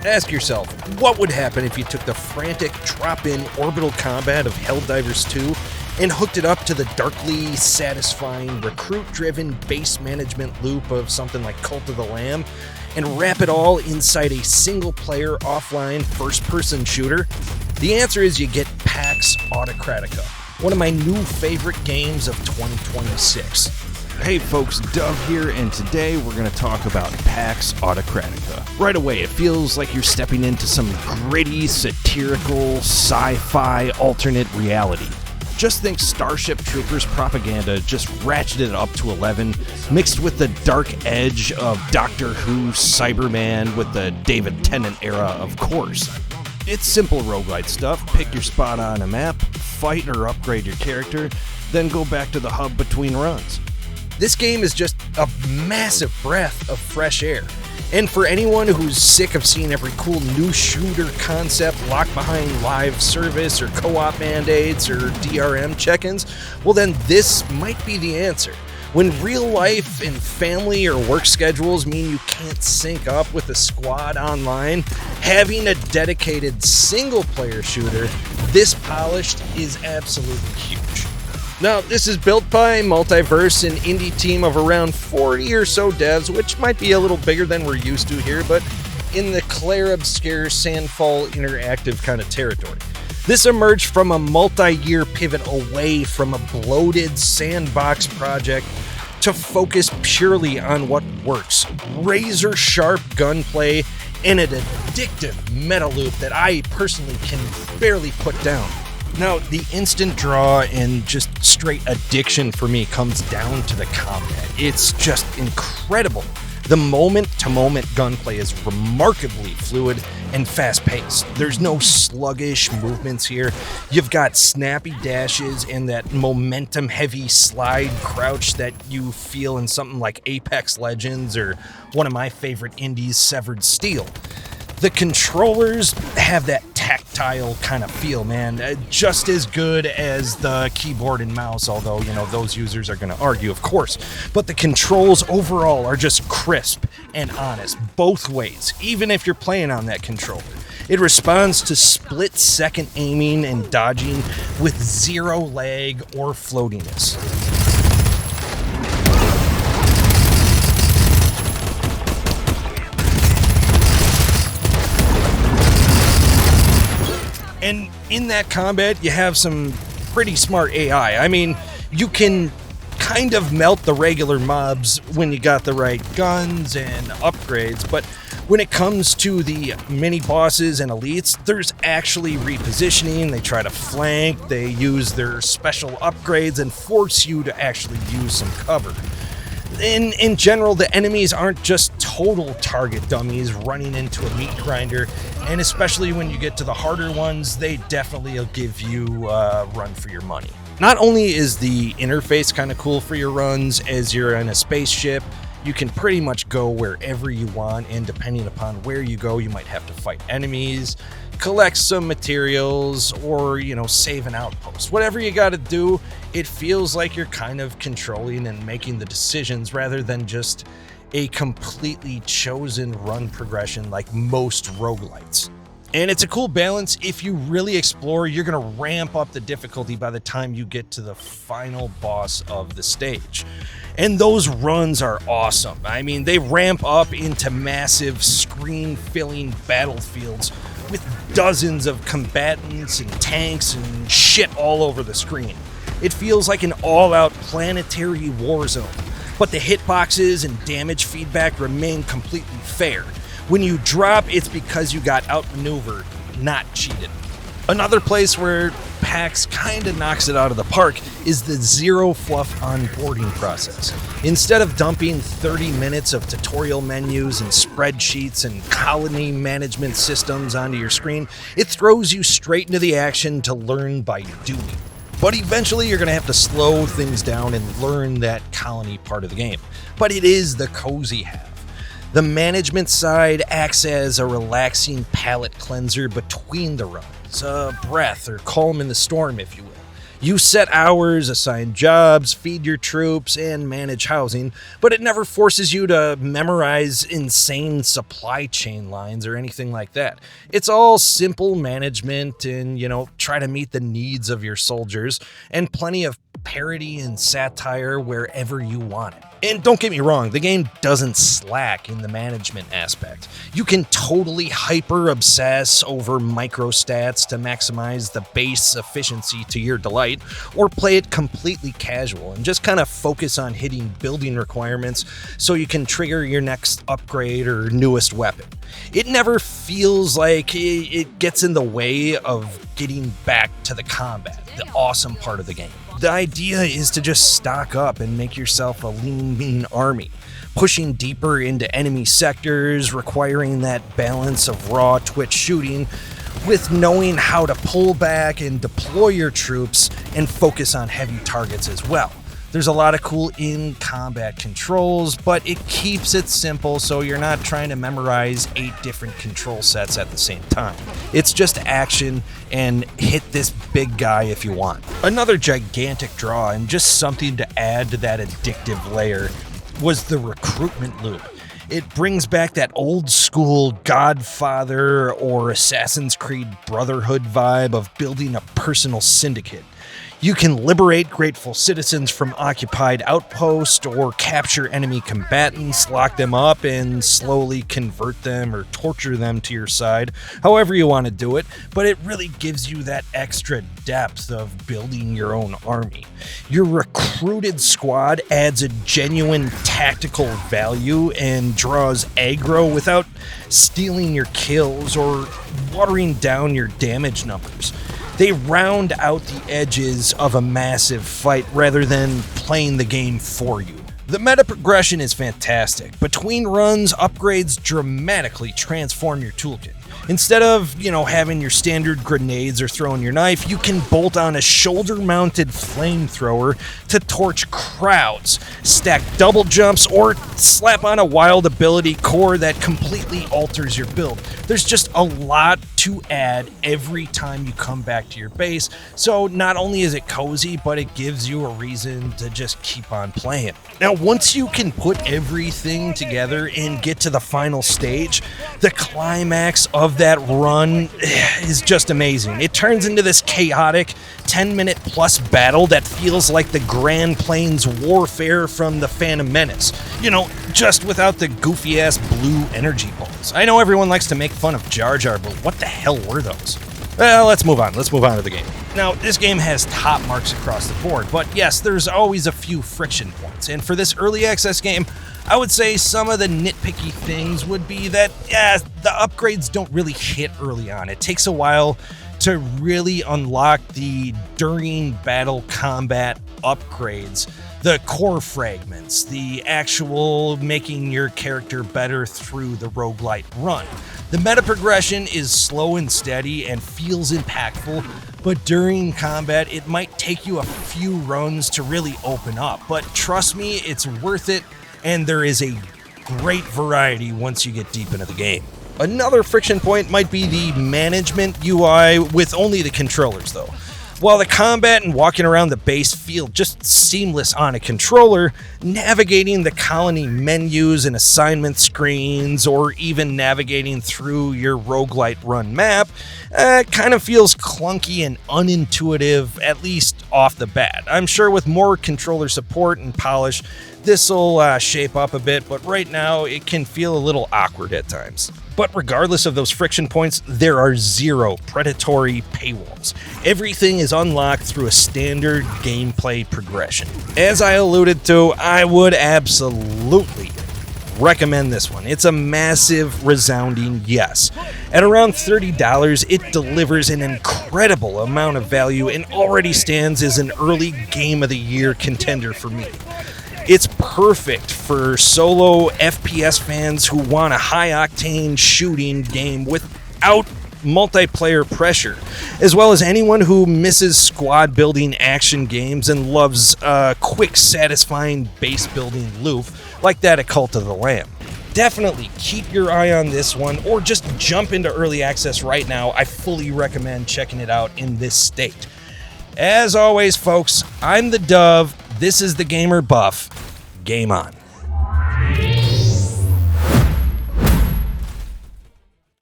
Ask yourself, what would happen if you took the frantic drop-in orbital combat of Helldivers 2 and hooked it up to the darkly satisfying recruit-driven base management loop of something like Cult of the Lamb, and wrap it all inside a single-player offline first-person shooter? The answer is you get Pax Autocratica, one of my new favorite games of 2026. Hey folks, Doug here, and today we're going to talk about Pax Autocratica. Right away, it feels like you're stepping into some gritty, satirical, sci-fi alternate reality. Just think Starship Troopers propaganda just ratcheted up to 11, mixed with the dark edge of Doctor Who Cyberman with the David Tennant era, of course. It's simple roguelite stuff. Pick your spot on a map, fight or upgrade your character, then go back to the hub between runs. This game is just a massive breath of fresh air. And for anyone who's sick of seeing every cool new shooter concept locked behind live service or co-op mandates or DRM check-ins, well then this might be the answer. When real life and family or work schedules mean you can't sync up with a squad online, having a dedicated single-player shooter this polished is absolutely huge. Now, this is built by Multiverse, an indie team of around 40 or so devs, which might be a little bigger than we're used to here, but in the Claire Obscure Sandfall Interactive kind of territory. This emerged from a multi-year pivot away from a bloated sandbox project to focus purely on what works. Razor-sharp gunplay and an addictive meta loop that I personally can barely put down. Now, the instant draw and just straight addiction for me comes down to the combat. It's just incredible. The moment-to-moment gunplay is remarkably fluid and fast-paced. There's no sluggish movements here. You've got snappy dashes and that momentum-heavy slide crouch that you feel in something like Apex Legends or one of my favorite indies, Severed Steel. The controllers have that tactile kind of feel, man. Just as good as the keyboard and mouse, although, those users are going to argue, of course. But the controls overall are just crisp and honest, both ways, even if you're playing on that controller. It responds to split-second aiming and dodging with zero lag or floatiness. And in that combat, you have some pretty smart AI. I mean, you can kind of melt the regular mobs when you got the right guns and upgrades, but when it comes to the mini-bosses and elites, there's actually repositioning. They try to flank, they use their special upgrades and force you to actually use some cover. In general, the enemies aren't just total target dummies running into a meat grinder, and especially when you get to the harder ones, they definitely will give you a run for your money. Not only is the interface kind of cool for your runs, as you're in a spaceship, you can pretty much go wherever you want, and depending upon where you go, you might have to fight enemies, collect some materials, or, save an outpost. Whatever you gotta do, it feels like you're kind of controlling and making the decisions rather than just a completely chosen run progression like most roguelites. And it's a cool balance. If you really explore, you're gonna ramp up the difficulty by the time you get to the final boss of the stage. And those runs are awesome. I mean, they ramp up into massive screen-filling battlefields with dozens of combatants and tanks and shit all over the screen. It feels like an all-out planetary war zone, but the hitboxes and damage feedback remain completely fair. When you drop, it's because you got outmaneuvered, not cheated. Another place where PAX kinda knocks it out of the park is the zero fluff onboarding process. Instead of dumping 30 minutes of tutorial menus and spreadsheets and colony management systems onto your screen, it throws you straight into the action to learn by doing. But eventually you're gonna have to slow things down and learn that colony part of the game. But it is the cozy half. The management side acts as a relaxing palate cleanser between the runs, a breath or calm in the storm, if you will. You set hours, assign jobs, feed your troops, and manage housing, but it never forces you to memorize insane supply chain lines or anything like that. It's all simple management and, try to meet the needs of your soldiers, and plenty of parody and satire wherever you want it. And don't get me wrong, the game doesn't slack in the management aspect. You can totally hyper-obsess over microstats to maximize the base efficiency to your delight, or play it completely casual and just kind of focus on hitting building requirements so you can trigger your next upgrade or newest weapon. It never feels like it gets in the way of getting back to the combat, the awesome part of the game. The idea is to just stock up and make yourself a lean, mean army, pushing deeper into enemy sectors, requiring that balance of raw twitch shooting, with knowing how to pull back and deploy your troops and focus on heavy targets as well. There's a lot of cool in-combat controls, but it keeps it simple so you're not trying to memorize 8 different control sets at the same time. It's just action and hit this big guy if you want. Another gigantic draw and just something to add to that addictive layer was the recruitment loop. It brings back that old school Godfather or Assassin's Creed Brotherhood vibe of building a personal syndicate. You can liberate grateful citizens from occupied outposts or capture enemy combatants, lock them up, and slowly convert them or torture them to your side, however you want to do it, but it really gives you that extra depth of building your own army. Your recruited squad adds a genuine tactical value and draws aggro without stealing your kills or watering down your damage numbers. They round out the edges of a massive fight rather than playing the game for you. The meta progression is fantastic. Between runs, upgrades dramatically transform your toolkit. Instead of, having your standard grenades or throwing your knife, you can bolt on a shoulder-mounted flamethrower to torch crowds, stack double jumps, or slap on a wild ability core that completely alters your build. There's just a lot to add every time you come back to your base, so not only is it cozy, but it gives you a reason to just keep on playing. Now, once you can put everything together and get to the final stage, the climax of that run is just amazing. It turns into this chaotic 10-minute plus battle that feels like the Grand Plains warfare from the Phantom Menace. Just without the goofy-ass blue energy balls. I know everyone likes to make fun of Jar Jar, but what the hell were those? Well, let's move on. Let's move on to the game. Now, this game has top marks across the board, but yes, there's always a few friction points. And for this early access game, I would say some of the nitpicky things would be that, the upgrades don't really hit early on. It takes a while to really unlock the during battle combat upgrades, the core fragments, the actual making your character better through the roguelite run. The meta progression is slow and steady and feels impactful, but during combat, it might take you a few runs to really open up. But trust me, it's worth it, and there is a great variety once you get deep into the game. Another friction point might be the management UI with only the controllers, though. While the combat and walking around the base feel just seamless on a controller, navigating the colony menus and assignment screens, or even navigating through your roguelite run map, kind of feels clunky and unintuitive, at least off the bat. I'm sure with more controller support and polish, this'll shape up a bit, but right now it can feel a little awkward at times. But regardless of those friction points, there are 0 predatory paywalls. Everything is unlocked through a standard gameplay progression. As I alluded to, I would absolutely recommend this one. It's a massive, resounding yes. At around $30, it delivers an incredible amount of value and already stands as an early Game of the Year contender for me. It's perfect for solo FPS fans who want a high-octane shooting game without multiplayer pressure, as well as anyone who misses squad-building action games and loves a quick, satisfying base-building loop like that at Cult of the Lamb. Definitely keep your eye on this one, or just jump into early access right now. I fully recommend checking it out in this state. As always, folks, I'm the Dove. This is the Gamer Buff. Game on.